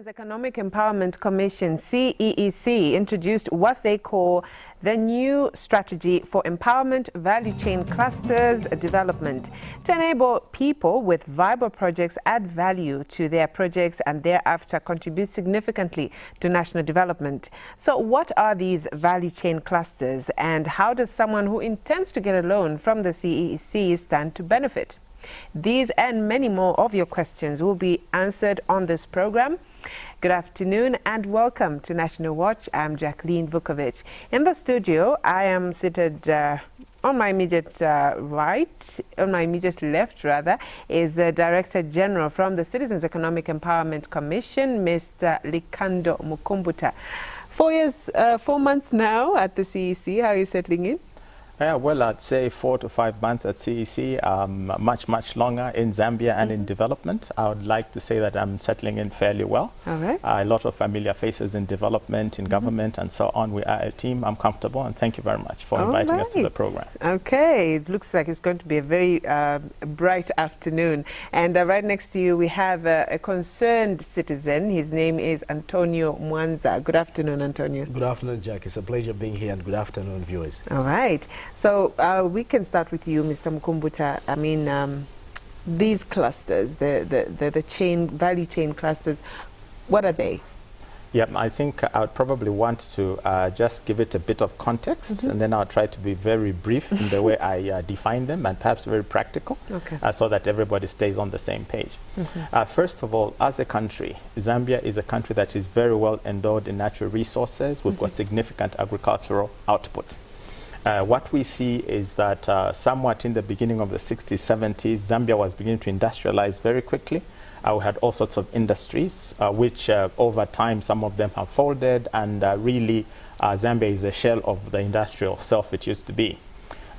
Citizens Economic Empowerment Commission, CEEC, introduced what they call the new strategy for empowerment value chain clusters development to enable people with viable projects add value to their projects and thereafter contribute significantly to national development. So what are these value chain clusters, and how does someone who intends to get a loan from the CEEC stand to benefit? These and many more of your questions will be answered on this program. Good afternoon and welcome to National Watch. I'm Jacqueline Vukovic. In the studio, I am seated on my immediate left rather, is the Director General from the Citizens Economic Empowerment Commission, Mr. Likando Mukumbuta. 4 months now at the CEC. How are you settling in? Yeah, well, I'd say 4 to 5 months at CEC, much longer in Zambia and in development. I would like to say that I'm settling in fairly well. All right. A lot of familiar faces in development, in government, and so on. We are a team. I'm comfortable, and thank you very much for inviting us to the program. Okay, it looks like it's going to be a very bright afternoon. And right next to you, we have a concerned citizen. His name is Antonio Mwanza. Good afternoon, Antonio. Good afternoon, Jack. It's a pleasure being here, and good afternoon, viewers. All right. So we can start with you, Mr. Mukumbuta. I mean, these clusters, the value chain clusters, what are they? Yeah, I think I would probably want to just give it a bit of context, and then I'll try to be very brief in the way I define them, and perhaps very practical, so that everybody stays on the same page. First of all, as a country, Zambia is a country that is very well endowed in natural resources. We've got significant agricultural output. What we see is that somewhat in the beginning of the 60s, 70s, Zambia was beginning to industrialize very quickly. We had all sorts of industries, which over time, some of them have folded, and really Zambia is a shell of the industrial self it used to be.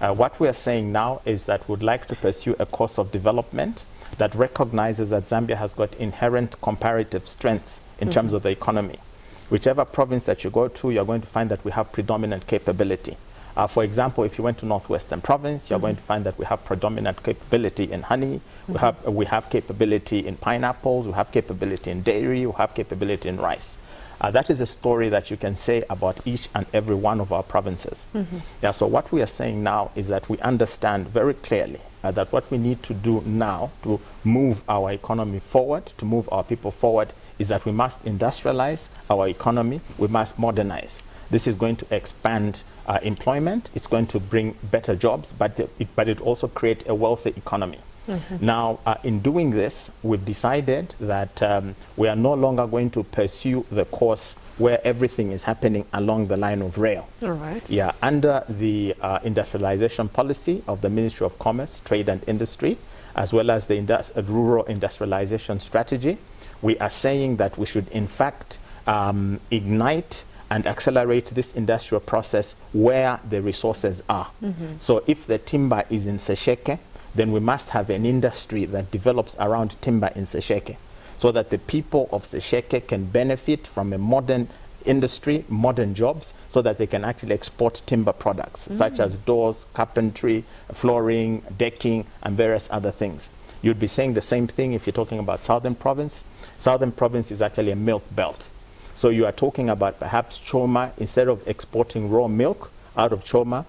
What we are saying now is that we'd like to pursue a course of development that recognizes that Zambia has got inherent comparative strengths in terms of the economy. Whichever province that you go to, you're going to find that we have predominant capability. For example, if you went to Northwestern Province, you're going to find that we have predominant capability in honey, we have capability in pineapples, we have capability in dairy, we have capability in rice. That is a story that you can say about each and every one of our provinces. Yeah, so what we are saying now is that we understand very clearly that what we need to do now to move our economy forward, to move our people forward, is that we must industrialize our economy, we must modernize. This is going to expand employment, it's going to bring better jobs, but it also create a wealthy economy. Now, in doing this, we've decided that we are no longer going to pursue the course where everything is happening along the line of rail. All right. Yeah, under the industrialization policy of the Ministry of Commerce, Trade and Industry, as well as the rural industrialization strategy, we are saying that we should in fact ignite and accelerate this industrial process where the resources are. So if the timber is in Sesheke, then we must have an industry that develops around timber in Sesheke, so that the people of Sesheke can benefit from a modern industry, modern jobs, so that they can actually export timber products, such as doors, carpentry, flooring, decking, and various other things. You'd be saying the same thing if you're talking about Southern Province. Southern Province is actually a milk belt. So you are talking about perhaps Choma, instead of exporting raw milk out of Choma,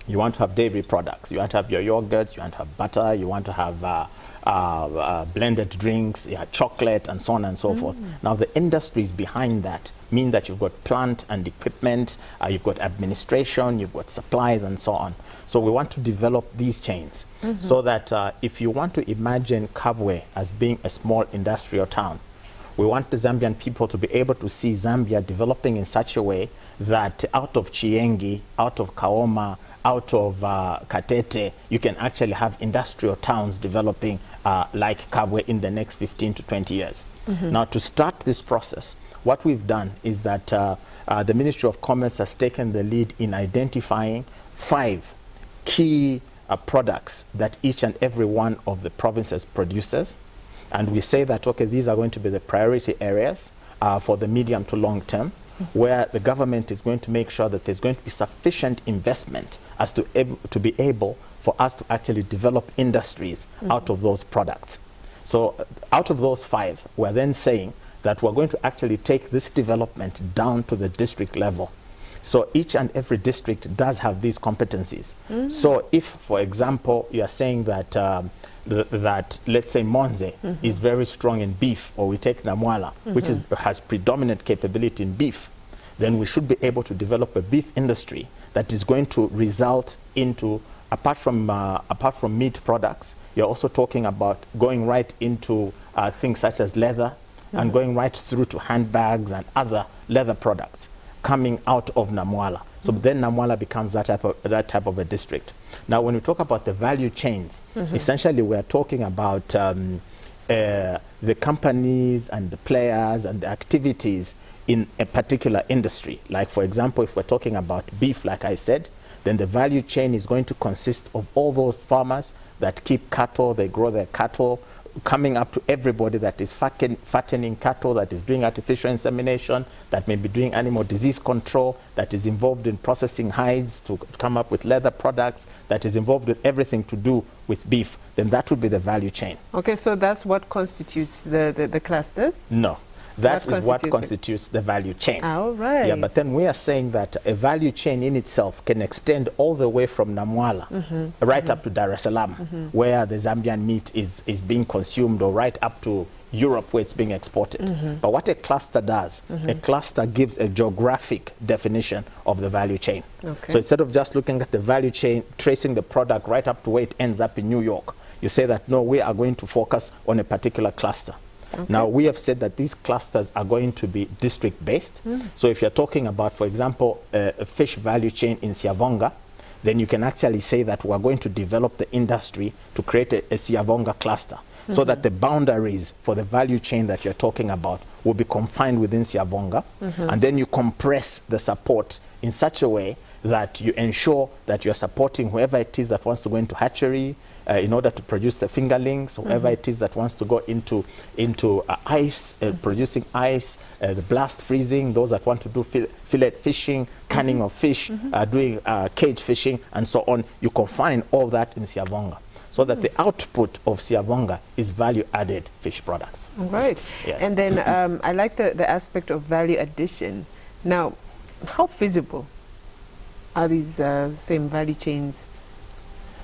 you want to have dairy products. You want to have your yogurts, you want to have butter, you want to have blended drinks, chocolate, and so on and so forth. Now the industries behind that mean that you've got plant and equipment, you've got administration, you've got supplies, and so on. So we want to develop these chains so that if you want to imagine Kabwe as being a small industrial town, we want the Zambian people to be able to see Zambia developing in such a way that out of Chiengi, out of Kaoma, out of Katete, you can actually have industrial towns developing like Kabwe in the next 15 to 20 years. Now, to start this process, what we've done is that the Ministry of Commerce has taken the lead in identifying 5 key products that each and every one of the provinces produces. And we say that, okay, these are going to be the priority areas for the medium to long term, where the government is going to make sure that there's going to be sufficient investment as to be able for us to actually develop industries out of those products. So out of those 5, we're then saying that we're going to actually take this development down to the district level. So each and every district does have these competencies. So if, for example, you are saying that that, let's say, Monze is very strong in beef, or we take Namwala, which has predominant capability in beef, then we should be able to develop a beef industry that is going to result into, apart from meat products, you're also talking about going right into things such as leather, and going right through to handbags and other leather products coming out of Namwala. So then Namwala becomes that type of a district. Now, when we talk about the value chains, essentially we're talking about the companies and the players and the activities in a particular industry. Like, for example, if we're talking about beef, like I said, then the value chain is going to consist of all those farmers that keep cattle, they grow their cattle, coming up to everybody that is fattening cattle, that is doing artificial insemination, that may be doing animal disease control, that is involved in processing hides to come up with leather products, that is involved with everything to do with beef, then that would be the value chain. Okay, so that's what constitutes the clusters? No. That is what constitutes the value chain. All right. Yeah, but then we are saying that a value chain in itself can extend all the way from Namwala right up to Dar es Salaam, where the Zambian meat is being consumed, or right up to Europe, where it's being exported. But what a cluster does, a cluster gives a geographic definition of the value chain. Okay. So instead of just looking at the value chain, tracing the product right up to where it ends up in New York, you say that, no, we are going to focus on a particular cluster. Okay. Now, we have said that these clusters are going to be district-based. So if you're talking about, for example, a fish value chain in Siavonga, then you can actually say that we're going to develop the industry to create a Siavonga cluster, so that the boundaries for the value chain that you're talking about will be confined within Siavonga. And then you compress the support in such a way that you ensure that you're supporting whoever it is that wants to go into hatchery in order to produce the fingerlings, whoever it is that wants to go into ice, producing ice, the blast freezing, those that want to do fillet fishing, canning of fish, doing cage fishing, and so on. You confine all that in Siavonga, so that the output of Siavonga is value-added fish products. Right. Yes. And then I like the aspect of value addition. Now, how feasible are these same value chains?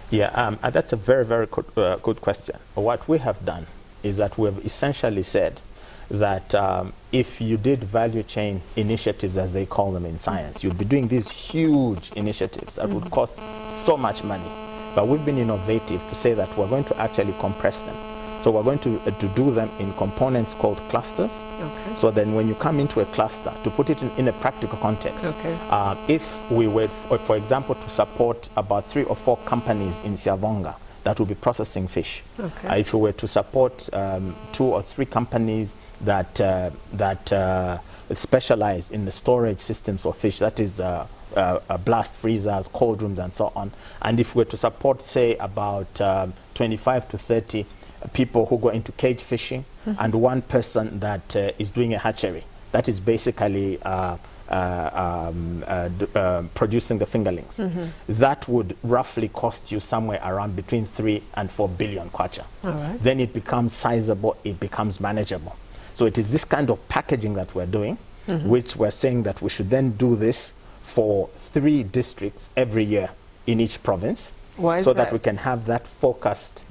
Yeah, that's a very, very good question. What we have done is that we have essentially said that if you did value chain initiatives, as they call them in science, you'd be doing these huge initiatives that would cost so much money. But we've been innovative to say that we're going to actually compress them. So we're going to do them in components called clusters. Okay. So then when you come into a cluster, to put it in a practical context, if we were, for example, to support about 3 or 4 companies in Siavonga that will be processing fish, if we were to support 2 or 3 companies that specialize in the storage systems of fish, that is blast freezers, cold rooms, and so on, and if we were to support, say, about 25 to 30 people who go into cage fishing, and 1 person that is doing a hatchery, that is basically producing the fingerlings, that would roughly cost you somewhere around between 3 and 4 billion kwacha. Then it becomes sizable, it becomes manageable. So it is this kind of packaging that we're doing, which we're saying that we should then do this for 3 districts every year in each province. Why is so that? that we can have that focused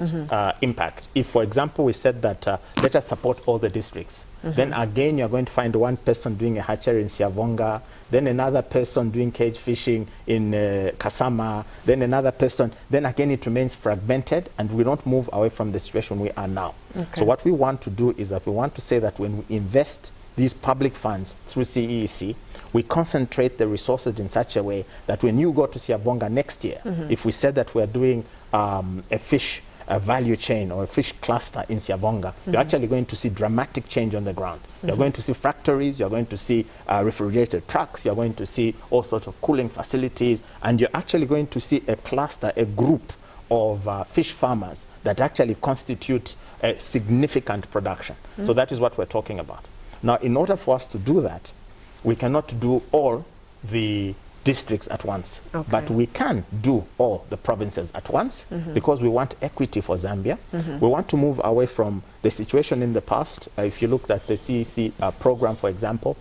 impact. If, for example, we said that let us support all the districts, then again you're going to find 1 person doing a hatchery in Siavonga, then another person doing cage fishing in Kasama, then another person, then again it remains fragmented, and we don't move away from the situation we are now. So what we want to do is that we want to say that when we invest these public funds through CEEC, we concentrate the resources in such a way that when you go to Siavonga next year, if we said that we're doing a fish value chain or a fish cluster in Siavonga, you're actually going to see dramatic change on the ground. You're going to see factories, you're going to see refrigerated trucks, you're going to see all sorts of cooling facilities, and you're actually going to see a cluster, a group of fish farmers that actually constitute a significant production. So that is what we're talking about. Now, in order for us to do that, we cannot do all the districts at once. Okay. But we can do all the provinces at once because we want equity for Zambia. We want to move away from the situation in the past. If you looked at the CEEC program, for example,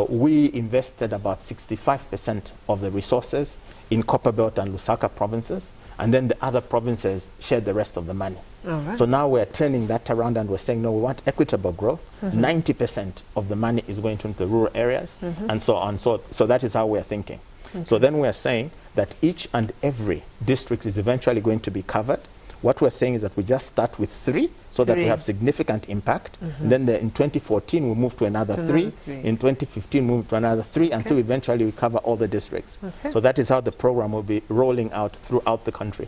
we invested about 65% of the resources in Copperbelt and Lusaka provinces, and then the other provinces shared the rest of the money. Right. So now we're turning that around and we're saying, no, we want equitable growth. 90% of the money is going to the rural areas and so on. So that is how we're thinking. So then we're saying that each and every district is eventually going to be covered. What we're saying is that we just start with 3 so that we have significant impact. Then in 2014, we move to another 3. In 2015, we move to another 3 until eventually we cover all the districts. So that is how the program will be rolling out throughout the country.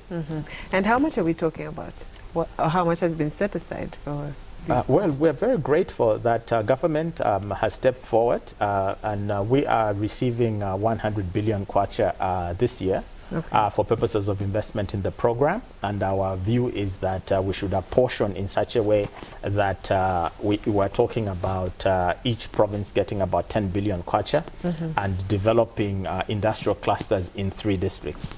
And how much are we talking about? Or how much has been set aside for this? Well, we're very grateful that government has stepped forward and we are receiving 100 billion kwacha this year. For purposes of investment in the program, and our view is that we should apportion in such a way that we were talking about each province getting about 10 billion kwacha and developing industrial clusters in 3 districts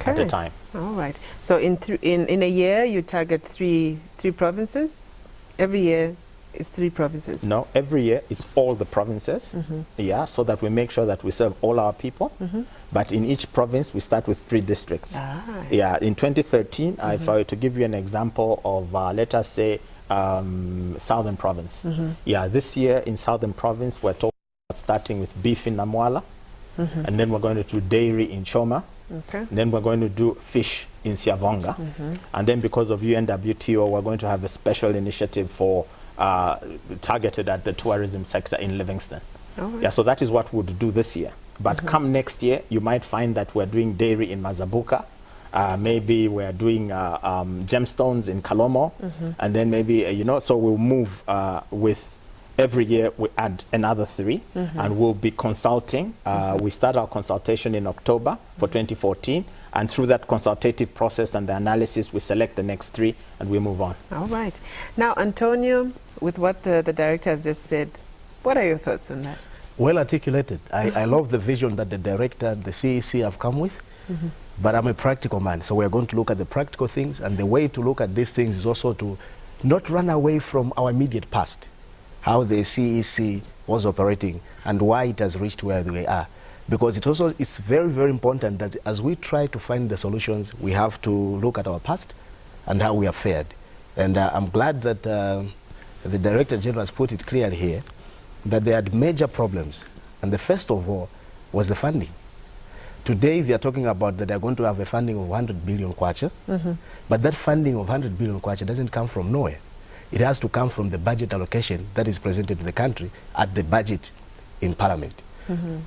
at a time. All right. So in a year, you target three provinces. Every year is 3 provinces. No, every year it's all the provinces. Yeah, so that we make sure that we serve all our people. But in each province, we start with 3 districts. Yeah, in 2013, if I were to give you an example of, let us say, Southern Province. Yeah, this year in Southern Province, we're talking about starting with beef in Namwala, and then we're going to do dairy in Choma, and then we're going to do fish in Siavonga, and then because of UNWTO, we're going to have a special initiative for targeted at the tourism sector in Livingston. Yeah, so that is what we'll do this year. But come next year, you might find that we're doing dairy in Mazabuka. Maybe we're doing gemstones in Kalomo. And then maybe, you know, so we'll move with every year we add another 3 and we'll be consulting. We start our consultation in October for 2014. And through that consultative process and the analysis, we select the next 3 and we move on. All right. Now, Antonio, with what the director has just said, what are your thoughts on that? Well articulated. I love the vision that the director and the CEEC have come with, but I'm a practical man, so we're going to look at the practical things, and the way to look at these things is also to not run away from our immediate past, how the CEEC was operating and why it has reached where we are. Because it's very, very important that as we try to find the solutions, we have to look at our past and how we have fared. And I'm glad that the Director General has put it clear here that they had major problems, and the first of all was the funding. Today they are talking about that they are going to have a funding of 100 billion kwacha, but that funding of 100 billion kwacha doesn't come from nowhere. It has to come from the budget allocation that is presented to the country at the budget in Parliament.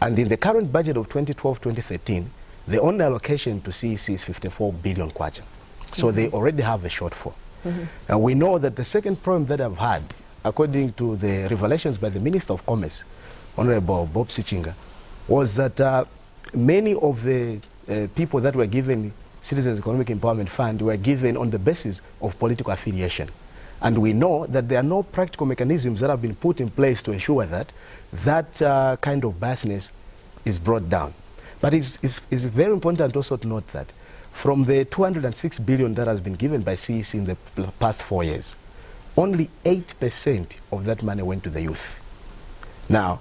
And in the current budget of 2012-2013, the only allocation to CEEC is 54 billion kwacha. So they already have a shortfall. And we know that the second problem that I've had, according to the revelations by the Minister of Commerce, Honorable Bob Sichinga, was that many of the people that were given Citizens Economic Empowerment Fund were given on the basis of political affiliation. And we know that there are no practical mechanisms that have been put in place to ensure that that kind of biasness is brought down. But it's very important also to note that from the 206 billion that has been given by CEEC in the past 4 years, only 8% of that money went to the youth. Now,